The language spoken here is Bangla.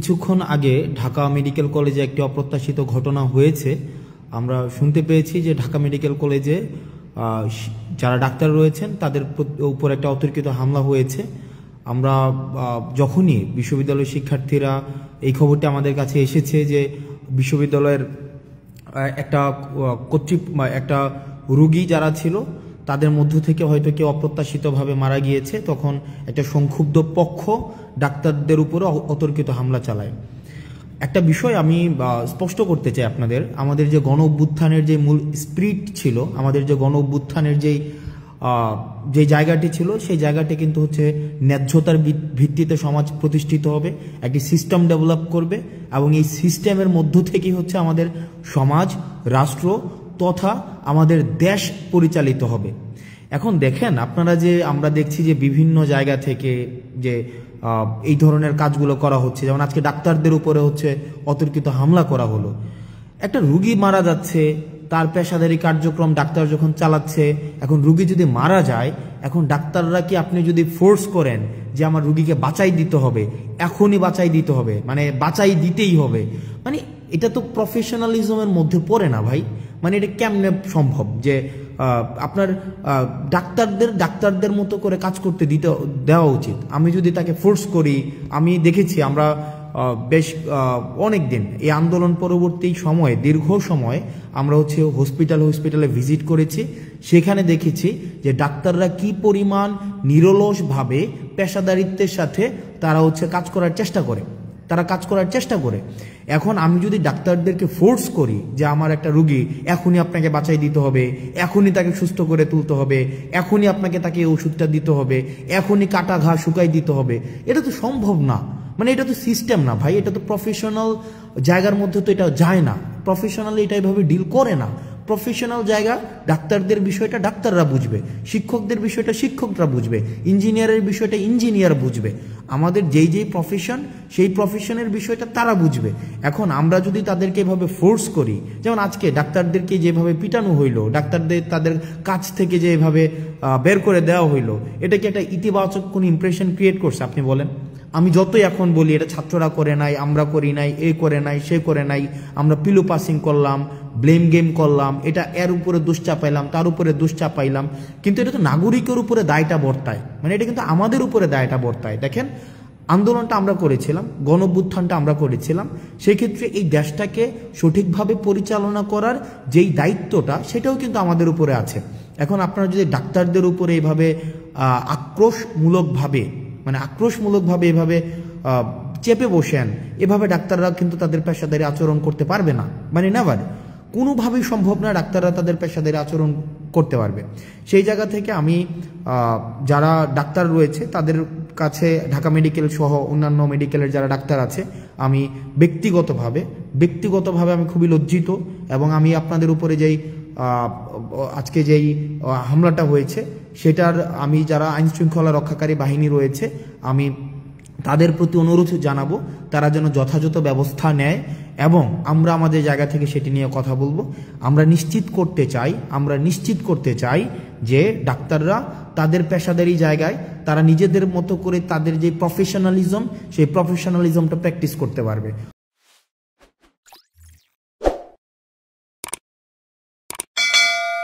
কিছুক্ষণ আগে ঢাকা মেডিকেল কলেজে একটি অপ্রত্যাশিত ঘটনা হয়েছে। আমরা শুনতে পেয়েছি যে ঢাকা মেডিকেল কলেজে যারা ডাক্তার রয়েছেন তাদের উপর একটা অতর্কিত হামলা হয়েছে। আমরা যখনই বিশ্ববিদ্যালয়ের শিক্ষার্থীরা এই খবরটি আমাদের কাছে এসেছে যে বিশ্ববিদ্যালয়ের একটা রোগী যারা ছিল তাদের মধ্য থেকে হয়তো কেউ অপ্রত্যাশিতভাবে মারা গিয়েছে, তখন একটা সংক্ষুব্ধ পক্ষ ডাক্তারদের উপরে অতর্কিত হামলা চালায়। একটা বিষয় আমি স্পষ্ট করতে চাই আপনাদের, আমাদের যে গণ অভ্যুত্থানের যে মূল স্পিরিট ছিল, আমাদের যে গণ অভ্যুত্থানের যে জায়গাটি ছিল, সেই জায়গাটি কিন্তু হচ্ছে ন্যায্যতার ভিত্তিতে সমাজ প্রতিষ্ঠিত হবে, একটি সিস্টেম ডেভেলপ করবে এবং এই সিস্টেমের মধ্য থেকেই হচ্ছে আমাদের সমাজ, রাষ্ট্র তথা আমাদের দেশ পরিচালিত হবে। এখন দেখেন আপনারা, যে আমরা দেখছি যে বিভিন্ন জায়গা থেকে যে এই ধরনের কাজগুলো করা হচ্ছে, যেমন আজকে ডাক্তারদের উপরে হচ্ছে অতর্কিত হামলা করা হলো। একটা রুগী মারা যাচ্ছে, তার পেশাদারি কার্যক্রম ডাক্তার যখন চালাচ্ছে, এখন রুগী যদি মারা যায়, এখন ডাক্তাররা কি আপনি যদি ফোর্স করেন যে আমার রুগীকে বাঁচাই দিতে হবে, এখনই বাঁচাই দিতে হবে, মানে বাঁচাই দিতেই হবে, মানে এটা তো প্রফেশনালিজমের মধ্যে পড়ে না ভাই। মানে এটা কেমনে সম্ভব যে আপনার ডাক্তারদের মতো করে কাজ করতে দেওয়া উচিত। আমি যদি তাকে ফোর্স করি, আমি দেখেছি আমরা বেশ অনেক দিন এই আন্দোলন পরবর্তী সময়ে, দীর্ঘ সময় আমরা হচ্ছে হসপিটালে ভিজিট করেছি, সেখানে দেখেছি যে ডাক্তাররা কি পরিমাণ নিরলসভাবে পেশাদারিত্বের সাথে তারা হচ্ছে কাজ করার চেষ্টা করে। এখন আমি যদি ডাক্তারদেরকে ফোর্স করি যে আমার একটা রুগী এখনই আপনাকে বাঁচাই দিতে হবে, এখনই তাকে সুস্থ করে তুলতে হবে, এখনই আপনাকে তাকে ওষুধটা দিতে হবে, এখনই কাটা ঘা শুকাই দিতে হবে, এটা তো সম্ভব না। মানে এটা তো সিস্টেম না ভাই, এটা তো প্রফেশনাল জায়গার মধ্যে তো এটা যায় না, প্রফেশনালি এটা এভাবে ডিল করে না। প্রফেশনাল জায়গা, ডাক্তারদের বিষয়টা ডাক্তাররা বুঝবে, শিক্ষকদের বিষয়টা শিক্ষকরা বুঝবে, ইঞ্জিনিয়ারের বিষয়টা ইঞ্জিনিয়ার বুঝবে, আমাদের যেই প্রফেশন সেই প্রফেশনের বিষয়টা তারা বুঝবে। এখন আমরা যদি তাদেরকে এভাবে ফোর্স করি, যেমন আজকে ডাক্তারদেরকে যেভাবে পিটানো হইলো, ডাক্তারদের তাদের কাছ থেকে যে এভাবে বের করে দেওয়া হইলো, এটা কি একটা ইতিবাচক কোন ইমপ্রেশন ক্রিয়েট করছে আপনি বলেন? আমি যতই এখন বলি এটা ছাত্ররা করে নাই, আমরা করি নাই, এ করে নাই, সে করে নাই, আমরা পিলো পাসিং করলাম, ব্লেম গেম করলাম, এটা এর উপরে দোষ চাপাইলাম, তার উপরে দোষ চাপাইলাম, কিন্তু এটা তো নাগরিকের উপরে দায়টা বর্তায়, মানে এটা কিন্তু আমাদের উপরে দায়টা বর্তায়। দেখেন আন্দোলনটা আমরা করেছিলাম, গণ অভ্যুত্থানটা আমরা করেছিলাম, সেক্ষেত্রে এই দেশটাকে সঠিকভাবে পরিচালনা করার যেই দায়িত্বটা সেটাও কিন্তু আমাদের উপরে আছে। এখন আপনারা যদি ডাক্তারদের উপরে এভাবে আক্রোশমূলকভাবে এভাবে চেপে বসেন, এভাবে ডাক্তাররা কিন্তু তাদের পেশাদারি আচরণ করতে পারবে না, মানে নেভার, কোনোভাবেই সম্ভব না ডাক্তাররা তাদের পেশাদারি আচরণ করতে পারবে। সেই জায়গা থেকে আমি যারা ডাক্তার রয়েছে তাদের কাছে, ঢাকা মেডিকেল সহ অন্যান্য মেডিকেলের যারা ডাক্তার আছে, আমি ব্যক্তিগতভাবে আমি খুবই লজ্জিত, এবং আমি আপনাদের উপরে আজকে যেই হামলাটা হয়েছে সেটার আমি যারা আইন শৃঙ্খলা রক্ষাকারী বাহিনী রয়েছে আমি তাদের প্রতি অনুরোধ জানাবো তারা যেন যথাযথ ব্যবস্থা নেয়, এবং আমরা আমাদের জায়গা থেকে সেটি নিয়ে কথা বলবো। আমরা নিশ্চিত করতে চাই যে ডাক্তাররা তাদের পেশাদারি জায়গায় তারা নিজেদের মতো করে তাদের যে প্রফেশনালিজম, সেই প্রফেশনালিজমটা প্র্যাকটিস করতে পারবে।